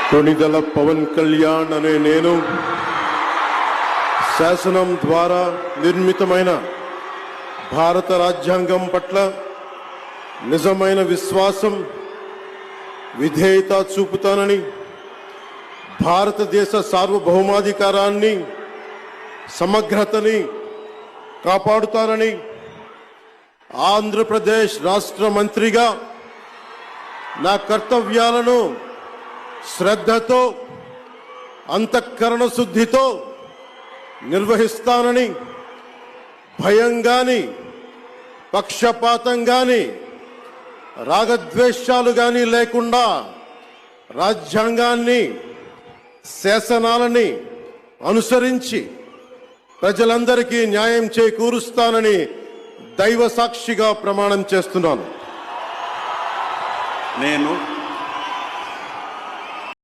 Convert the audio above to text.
కొణిదెల పవన్ కళ్యాణ్ అనే నేను శాసనం ద్వారా నిర్మితమైన భారత రాజ్యాంగం పట్ల నిజమైన విశ్వాసం విధేయత చూపుతానని, భారతదేశ సార్వభౌమాధికారాన్ని సమగ్రతని కాపాడుతానని, ఆంధ్రప్రదేశ్ రాష్ట్ర మంత్రిగా నా కర్తవ్యాలను శ్రద్ధతో అంతఃకరణ శుద్ధితో నిర్వహిస్తానని, భయం గాని పక్షపాతం గాని రాగద్వేషాలు గాని లేకుండా రాజ్యాంగాన్ని శాసనాలని అనుసరించి ప్రజలందరికీ న్యాయం చేకూరుస్తానని దైవ సాక్షిగా ప్రమాణం చేస్తున్నాను. నేను